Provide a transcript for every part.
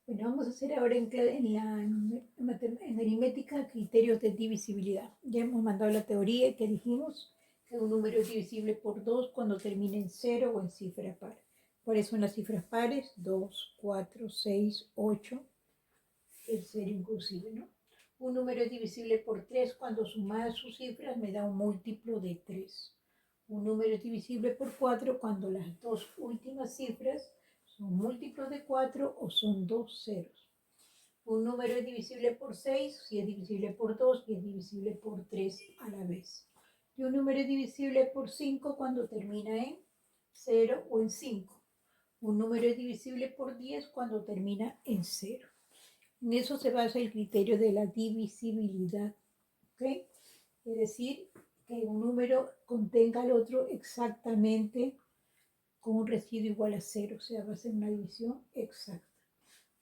Bueno, vamos a hacer ahora en aritmética criterios de divisibilidad. Ya hemos mandado la teoría que dijimos que un número es divisible por 2 cuando termina en 0 o en cifra par. ¿Cuáles son las cifras pares? 2, 4, 6, 8, el 0 inclusive, ¿no? Un número es divisible por 3 cuando sumadas sus cifras me da un múltiplo de 3. Un número es divisible por 4 cuando las dos últimas cifras son múltiplos de 4 o son dos ceros. Un número es divisible por 6 si es divisible por 2 y es divisible por 3 a la vez. Y un número es divisible por 5 cuando termina en 0 o en 5. Un número es divisible por 10 cuando termina en 0. En eso se basa el criterio de la divisibilidad. ¿Okay? Es decir, que un número contenga al otro exactamente con un residuo igual a 0, o sea, va a ser una división exacta.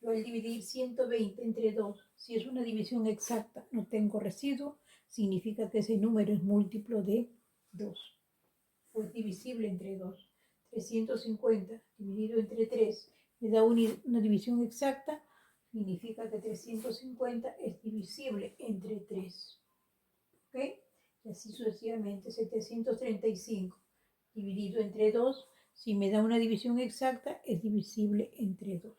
Yo al dividir 120 entre 2, si es una división exacta, no tengo residuo, significa que ese número es múltiplo de 2, o es divisible entre 2. 350 dividido entre 3 me da una división exacta, significa que 350 es divisible entre 3. ¿Ok? Y así sucesivamente. 735 dividido entre 2, si me da una división exacta, es divisible entre 2.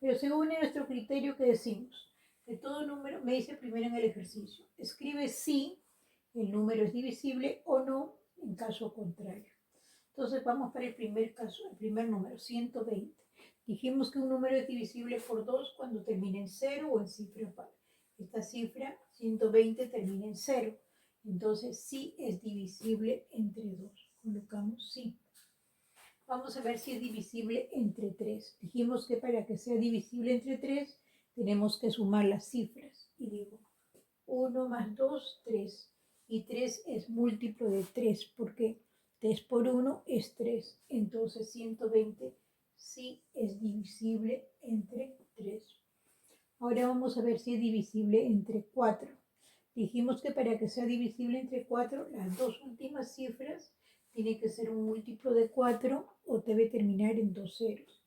Pero según nuestro criterio que decimos, que todo número, me dice primero en el ejercicio, escribe si el número es divisible o no en caso contrario. Entonces vamos para el primer caso, el primer número, 120. Dijimos que un número es divisible por 2 cuando termina en 0 o en cifra par. Esta cifra, 120, termina en 0. Entonces sí es divisible entre 2. Colocamos sí. Vamos a ver si es divisible entre 3. Dijimos que para que sea divisible entre 3, tenemos que sumar las cifras. Y digo, 1 más 2, 3. Y 3 es múltiplo de 3, porque 3 por 1 es 3. Entonces 120 sí es divisible entre 3. Ahora vamos a ver si es divisible entre 4. Dijimos que para que sea divisible entre 4, las dos últimas cifras tienen que ser un múltiplo de 4 o debe terminar en dos ceros.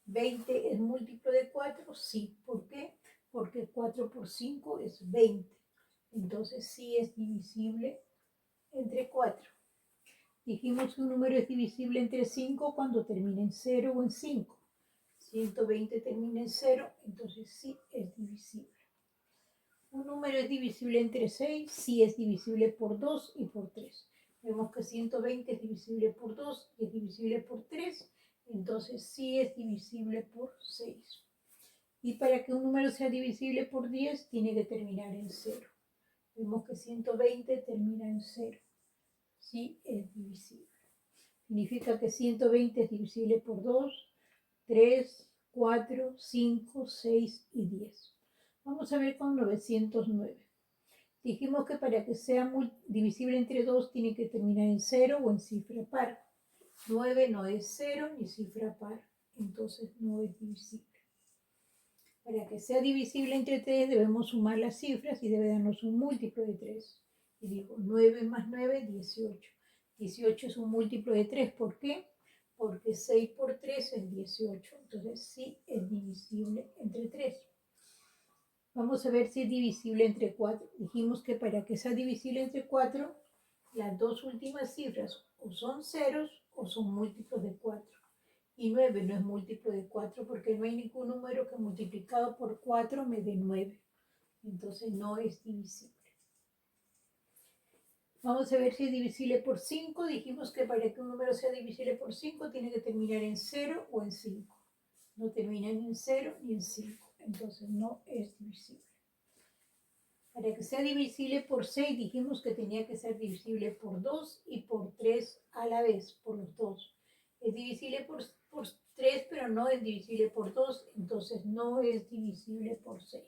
20 es múltiplo de 4, sí. ¿Por qué? Porque 4 por 5 es 20. Entonces sí es divisible entre 4. Dijimos que un número es divisible entre 5 cuando termina en 0 o en 5. 120 termina en 0, entonces sí es divisible. Un número es divisible entre 6, sí es divisible por 2 y por 3. Vemos que 120 es divisible por 2 y es divisible por 3, entonces sí es divisible por 6. Y para que un número sea divisible por 10, tiene que terminar en 0. Vemos que 120 termina en 0. Sí es divisible. Significa que 120 es divisible por 2, 3, 4, 5, 6 y 10. Vamos a ver con 909. Dijimos que para que sea divisible entre 2 tiene que terminar en 0 o en cifra par. 9 no es 0 ni cifra par, entonces no es divisible. Para que sea divisible entre 3 debemos sumar las cifras y debe darnos un múltiplo de 3. Y digo 9 más 9, 18. 18 es un múltiplo de 3, ¿por qué? Porque 6 por 3 es 18, entonces sí es divisible entre 3. Vamos a ver si es divisible entre 4. Dijimos que para que sea divisible entre 4, las dos últimas cifras o son ceros o son múltiplos de 4. Y 9 no es múltiplo de 4 porque no hay ningún número que multiplicado por 4 me dé 9. Entonces no es divisible. Vamos a ver si es divisible por 5. Dijimos que para que un número sea divisible por 5 tiene que terminar en 0 o en 5. No termina ni en 0 ni en 5. Entonces no es divisible. Para que sea divisible por 6 dijimos que tenía que ser divisible por 2 y por 3 a la vez, por los dos. Es divisible por 3, pero no es divisible por 2, entonces no es divisible por 6,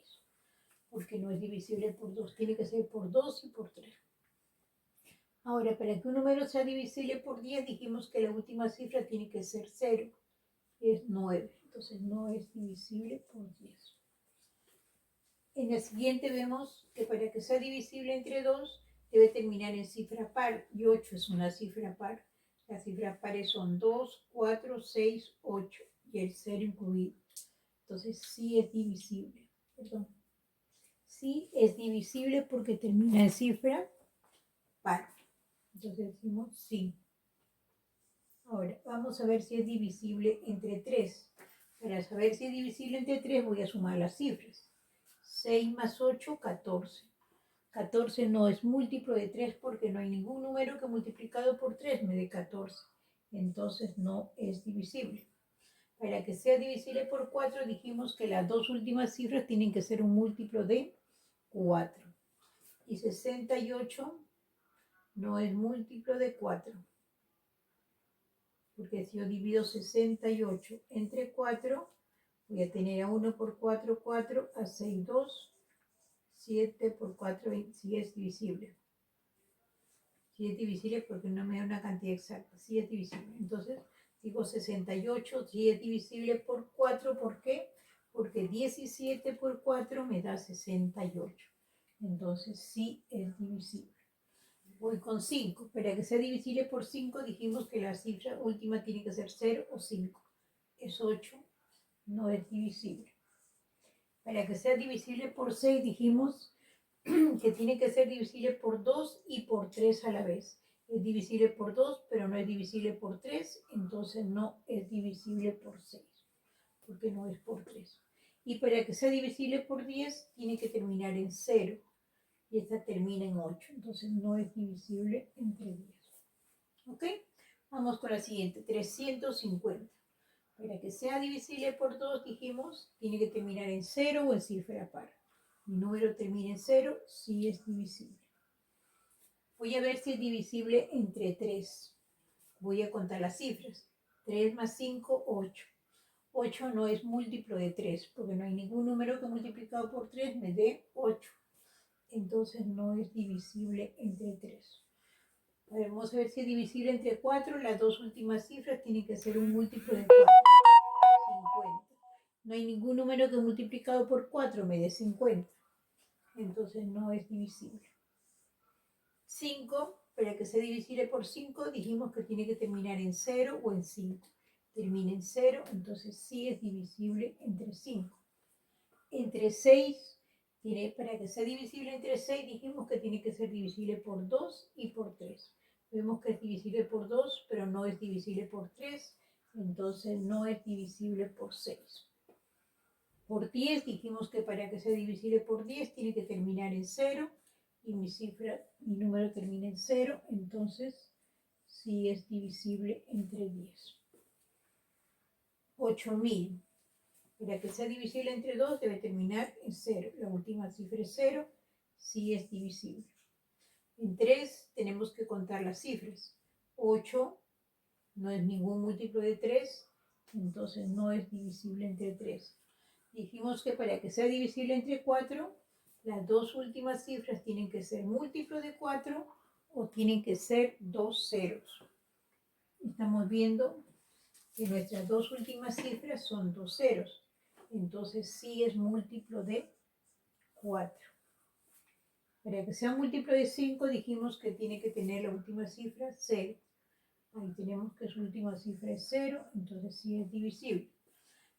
porque no es divisible por 2, tiene que ser por 2 y por 3. Ahora, para que un número sea divisible por 10, dijimos que la última cifra tiene que ser 0, es 9, entonces no es divisible por 10. En el siguiente vemos que para que sea divisible entre 2 debe terminar en cifra par y 8 es una cifra par. Las cifras pares son 2, 4, 6, 8 y el 0 incluido. Entonces sí es divisible. Perdón. Sí es divisible porque termina en cifra par. Entonces decimos sí. Ahora, vamos a ver si es divisible entre 3. Para saber si es divisible entre 3 voy a sumar las cifras. 6 más 8, 14. 14 no es múltiplo de 3 porque no hay ningún número que multiplicado por 3 me dé 14. Entonces no es divisible. Para que sea divisible por 4 dijimos que las dos últimas cifras tienen que ser un múltiplo de 4. Y 68 no es múltiplo de 4. Porque si yo divido 68 entre 4, voy a tener a 1 por 4, 4, a 6, 2, 7 por 4, si es divisible. Si es divisible porque no me da una cantidad exacta, si es divisible. Entonces digo 68, si es divisible por 4, ¿por qué? Porque 17 por 4 me da 68. Entonces sí es divisible. Voy con 5. Para que sea divisible por 5 dijimos que la cifra última tiene que ser 0 o 5. Es 8, no es divisible. Para que sea divisible por 6 dijimos que tiene que ser divisible por 2 y por 3 a la vez. Es divisible por 2, pero no es divisible por 3, entonces no es divisible por 6, porque no es por 3. Y para que sea divisible por 10, tiene que terminar en 0, y esta termina en 8, entonces no es divisible entre 10. ¿Ok? Vamos con la siguiente, 350. Para que sea divisible por 2, dijimos, tiene que terminar en 0 o en cifra par. Mi número termina en 0, sí es divisible. Voy a ver si es divisible entre 3. Voy a contar las cifras. 3 más 5, 8. 8 no es múltiplo de 3, porque no hay ningún número que multiplicado por 3 me dé 8. Entonces no es divisible entre 3. Vamos a ver si es divisible entre 4. Las dos últimas cifras tienen que ser un múltiplo de 4. 50. No hay ningún número que multiplicado por 4 me dé 50. Entonces no es divisible. 5, para que sea divisible por 5, dijimos que tiene que terminar en 0 o en 5. Termina en 0, entonces sí es divisible entre 5. Entre 6, para que sea divisible entre 6, dijimos que tiene que ser divisible por 2 y por 3. Vemos que es divisible por 2, pero no es divisible por 3, entonces no es divisible por 6. Por 10 dijimos que para que sea divisible por 10 tiene que terminar en 0 y mi número termina en 0, entonces sí es divisible entre 10. 8000. Para que sea divisible entre 2 debe terminar en 0. La última cifra es 0, sí es divisible. En 3 tenemos que contar las cifras. 8 no es ningún múltiplo de 3, entonces no es divisible entre 3. Dijimos que para que sea divisible entre 4, las dos últimas cifras tienen que ser múltiplo de 4 o tienen que ser dos ceros. Estamos viendo que nuestras dos últimas cifras son dos ceros. Entonces sí es múltiplo de 4. Para que sea múltiplo de 5 dijimos que tiene que tener la última cifra 0. Ahí tenemos que su última cifra es 0, entonces sí es divisible.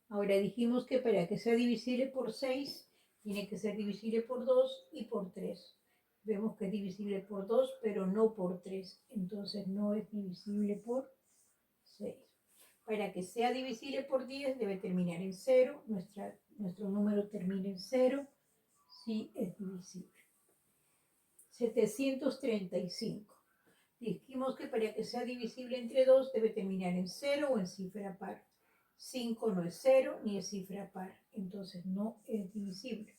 Ahora dijimos que para que sea divisible por 6, tiene que ser divisible por 2 y por 3. Vemos que es divisible por 2, pero no por 3. Entonces no es divisible por 6. Para que sea divisible por 10, debe terminar en 0. Nuestro número termina en 0. Sí es divisible. 735. Dijimos que para que sea divisible entre 2 debe terminar en 0 o en cifra par. 5 no es 0 ni es cifra par, entonces no es divisible.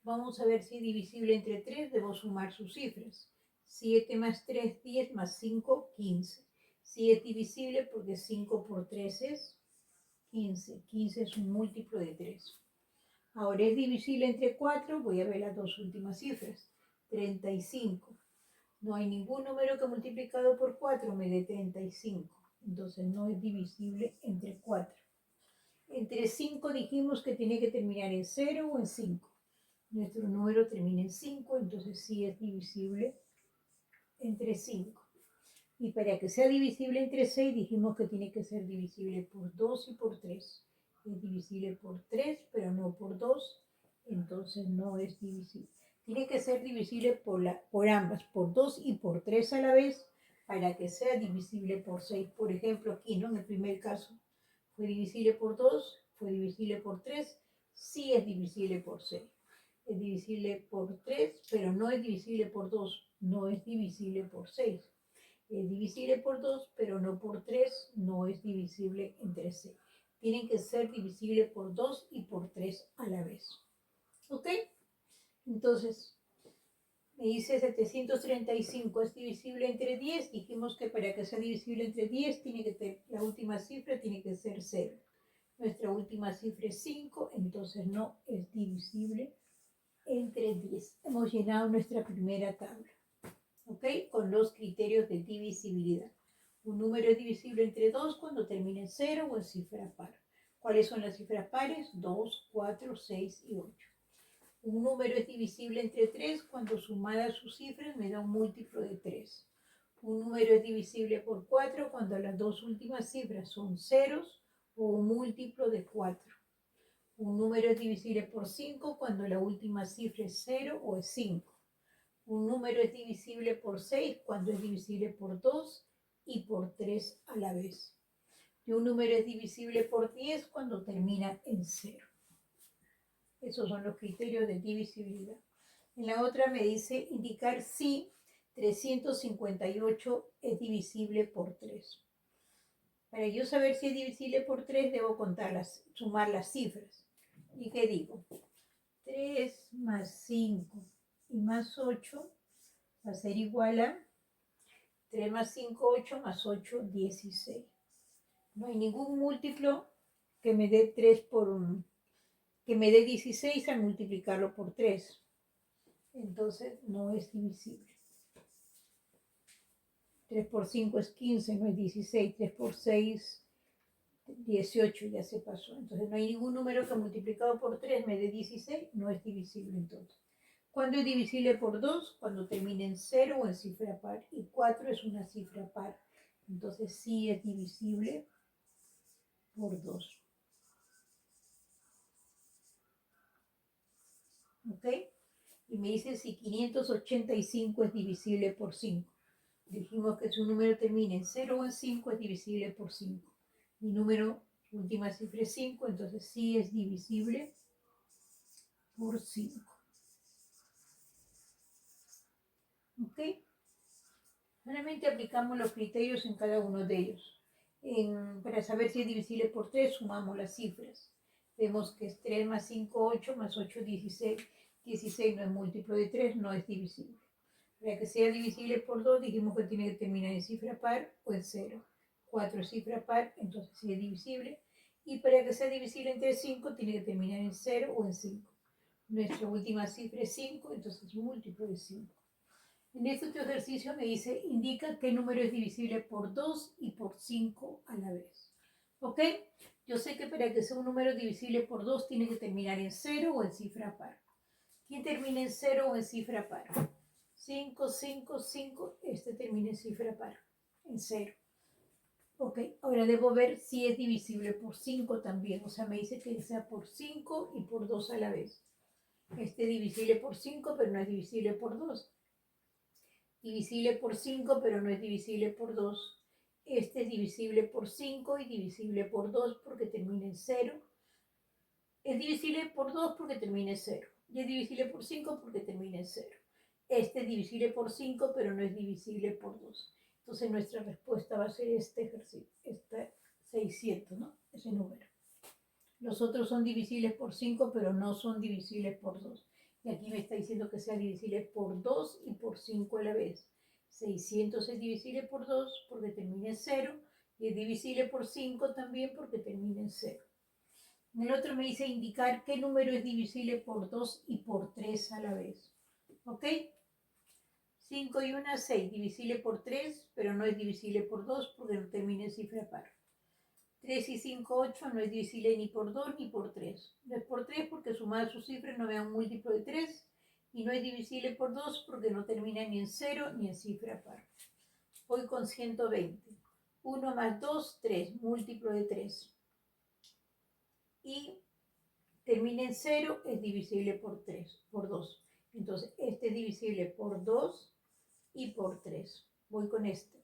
Vamos a ver si es divisible entre 3, debo sumar sus cifras. 7 más 3, 10 más 5, 15. Si es divisible porque 5 por 3 es 15. 15 es un múltiplo de 3. Ahora es divisible entre 4, voy a ver las dos últimas cifras. 35. No hay ningún número que multiplicado por 4 me dé 35. Entonces no es divisible entre 4. Entre 5 dijimos que tiene que terminar en 0 o en 5. Nuestro número termina en 5, entonces sí es divisible entre 5. Y para que sea divisible entre 6 dijimos que tiene que ser divisible por 2 y por 3. es divisible por 3, pero no por 2, entonces no es divisible. Tiene que ser divisible por ambas, por 2 y por 3 a la vez, para que sea divisible por 6. Por ejemplo, aquí, ¿no? En el primer caso, fue divisible por 2, fue divisible por 3, sí es divisible por 6. Es divisible por 3, pero no es divisible por 2, no es divisible por 6. Es divisible por 2, pero no por 3, no es divisible entre 6. Tienen que ser divisibles por 2 y por 3 a la vez. ¿Ok? Entonces, me dice 735 es divisible entre 10. Dijimos que para que sea divisible entre 10, la última cifra tiene que ser 0. Nuestra última cifra es 5, entonces no es divisible entre 10. Hemos llenado nuestra primera tabla. ¿Ok? Con los criterios de divisibilidad. Un número es divisible entre 2 cuando termina en 0 o en cifra par. ¿Cuáles son las cifras pares? 2, 4, 6 y 8. Un número es divisible entre 3 cuando sumadas sus cifras me da un múltiplo de 3. Un número es divisible por 4 cuando las dos últimas cifras son ceros o un múltiplo de 4. Un número es divisible por 5 cuando la última cifra es 0 o es 5. Un número es divisible por 6 cuando es divisible por 2 y por 3 a la vez. Y un número es divisible por 10 cuando termina en 0. Esos son los criterios de divisibilidad. En la otra me dice indicar si 358 es divisible por 3. Para yo saber si es divisible por 3 debo sumar las cifras. ¿Y qué digo? 3 más 5 y más 8 va a ser igual a 3 más 5, 8 más 8, 16. No hay ningún múltiplo que me dé 16 al multiplicarlo por 3. Entonces no es divisible. 3 por 5 es 15, no es 16. 3 por 6, 18, ya se pasó. Entonces no hay ningún número que multiplicado por 3 me dé 16, no es divisible entonces. ¿Cuándo es divisible por 2? Cuando termine en 0 o en cifra par. Y 4 es una cifra par. Entonces sí es divisible por 2. ¿Ok? Y me dice si 585 es divisible por 5. Dijimos que si un número termina en 0 o en 5 es divisible por 5. Mi número, última cifra es 5, entonces sí es divisible por 5. ¿Ok? Solamente aplicamos los criterios en cada uno de ellos. Para saber si es divisible por 3, sumamos las cifras. Vemos que es 3 más 5, 8, más 8, 16. 16 no es múltiplo de 3, no es divisible. Para que sea divisible por 2, dijimos que tiene que terminar en cifra par o en 0. 4 es cifra par, entonces sí es divisible. Y para que sea divisible entre 5, tiene que terminar en 0 o en 5. Nuestra última cifra es 5, entonces es múltiplo de 5. En este otro ejercicio me dice, indica qué número es divisible por 2 y por 5 a la vez. ¿Ok? Yo sé que para que sea un número divisible por 2 tiene que terminar en 0 o en cifra par. ¿Quién termina en 0 o en cifra par? 5, 5, 5, este termina en cifra par, en 0. Ok, ahora debo ver si es divisible por 5 también. O sea, me dice que sea por 5 y por 2 a la vez. Este es divisible por 5, pero no es divisible por 2. Divisible por 5, pero no es divisible por 2. Este es divisible por 5 y divisible por 2 porque termina en 0. Es divisible por 2 porque termina en 0. Y es divisible por 5 porque termina en 0. Este es divisible por 5, pero no es divisible por 2. Entonces nuestra respuesta va a ser este ejercicio, este 600, ¿no? Ese número. Los otros son divisibles por 5, pero no son divisibles por 2. Y aquí me está diciendo que sea divisible por 2 y por 5 a la vez. 600 es divisible por 2 porque termina en 0. Y es divisible por 5 también porque termina en 0. En el otro me dice indicar qué número es divisible por 2 y por 3 a la vez. ¿Ok? 5 y 1, 6. Divisible por 3, pero no es divisible por 2 porque no termina en cifra par. 3 y 5, 8 no es divisible ni por 2 ni por 3. No es por 3 porque sumadas sus cifras no me da un múltiplo de 3. Y no es divisible por 2 porque no termina ni en 0 ni en cifra par. Voy con 120. 1 más 2, 3. Múltiplo de 3. y termina en 0, es divisible por 3, por 2. Entonces, este es divisible por 2 y por 3. Voy con este.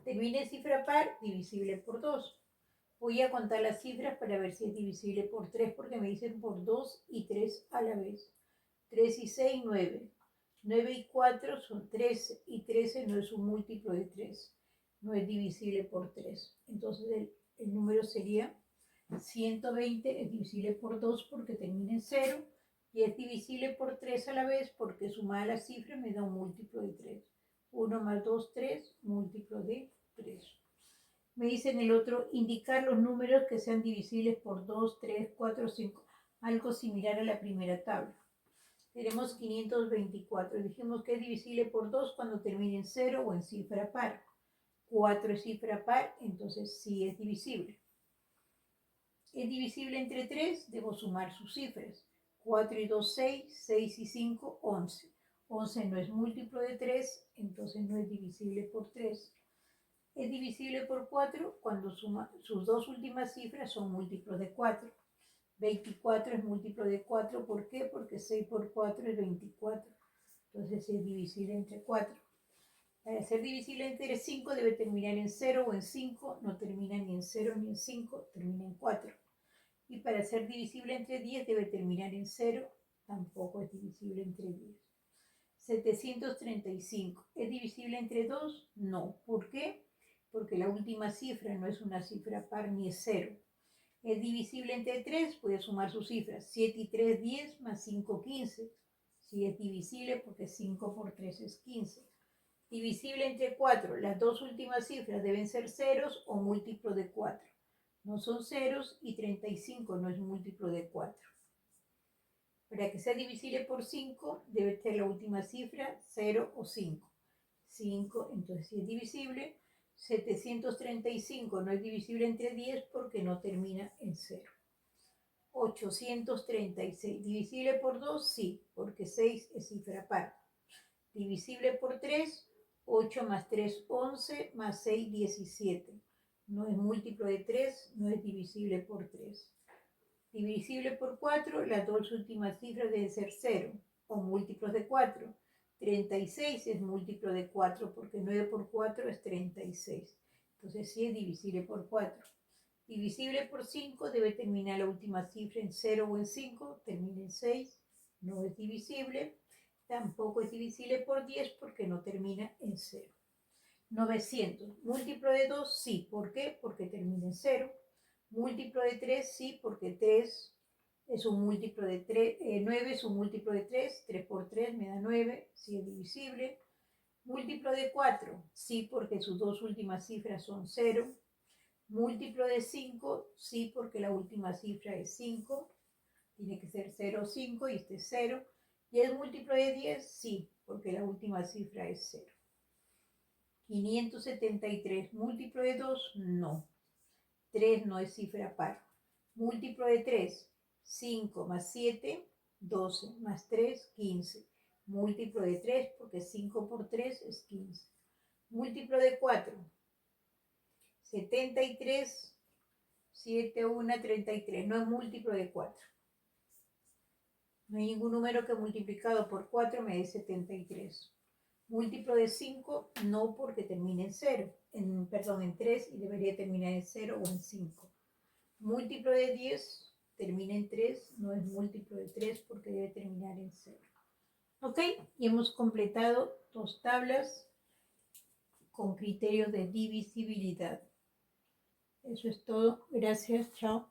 Termina en cifra par, divisible por 2. Voy a contar las cifras para ver si es divisible por 3, porque me dicen por 2 y 3 a la vez. 3 y 6, 9. 9 y 4 son 13, y 13 no es un múltiplo de 3. No es divisible por 3. Entonces el número sería 120 es divisible por 2 porque termina en 0, y es divisible por 3 a la vez porque sumada las cifras me da un múltiplo de 3. 1 más 2, 3, múltiplo de 3. Me dice en el otro, indicar los números que sean divisibles por 2, 3, 4, 5. Algo similar a la primera tabla. Tenemos 524. Dijimos que es divisible por 2 cuando termine en 0 o en cifra par. 4 es cifra par, entonces sí es divisible. Es divisible entre 3, debo sumar sus cifras. 4 y 2, 6, 6 y 5, 11. 11 no es múltiplo de 3, entonces no es divisible por 3. Es divisible por 4 cuando sus dos últimas cifras son múltiplos de 4. 24 es múltiplo de 4, ¿por qué? Porque 6 por 4 es 24. Entonces es divisible entre 4. Para ser divisible entre 5 debe terminar en 0 o en 5, no termina ni en 0 ni en 5, termina en 4. Y para ser divisible entre 10 debe terminar en 0, tampoco es divisible entre 10. 735, ¿es divisible entre 2? No. ¿Por qué? Porque la última cifra no es una cifra par ni es 0. ¿Es divisible entre 3? Voy a sumar sus cifras. 7 y 3, 10, más 5, 15. Sí es divisible porque 5 por 3 es 15. Divisible entre 4. Las dos últimas cifras deben ser ceros o múltiplo de 4. No son ceros y 35 no es múltiplo de 4. Para que sea divisible por 5, debe ser la última cifra 0 o 5. 5, entonces sí es divisible. 735 no es divisible entre 10 porque no termina en 0. 836, divisible por 2, sí, porque 6 es cifra par. Divisible por 3, 8 más 3, 11, más 6, 17. No es múltiplo de 3, no es divisible por 3. Divisible por 4, las dos últimas cifras deben ser 0 o múltiplos de 4. 36 es múltiplo de 4 porque 9 por 4 es 36. Entonces sí es divisible por 4. Divisible por 5 debe terminar la última cifra en 0 o en 5, termina en 6, no es divisible. Tampoco es divisible por 10 porque no termina en 0. 900, múltiplo de 2, sí. ¿Por qué? Porque termina en 0. Múltiplo de 3, sí, porque 3 es un múltiplo de 3, 9 es un múltiplo de 3, 3 por 3 me da 9, sí es divisible. Múltiplo de 4, sí, porque sus dos últimas cifras son 0. Múltiplo de 5, sí, porque la última cifra es 5, tiene que ser 0 o 5 y este es 0. ¿Y es múltiplo de 10? Sí, porque la última cifra es 0. 573, múltiplo de 2, no. 3 no es cifra par. Múltiplo de 3, 5 más 7, 12, más 3, 15. Múltiplo de 3 porque 5 por 3 es 15. Múltiplo de 4, 73, 7, 1, 33. No es múltiplo de 4. No hay ningún número que multiplicado por 4 me dé 73. Múltiplo de 5, no, porque termina en 0. Perdón, en 3 y debería terminar en 0 o en 5. Múltiplo de 10 termina en 3, no es múltiplo de 3 porque debe terminar en 0. Ok, y hemos completado dos tablas con criterios de divisibilidad. Eso es todo. Gracias, chao.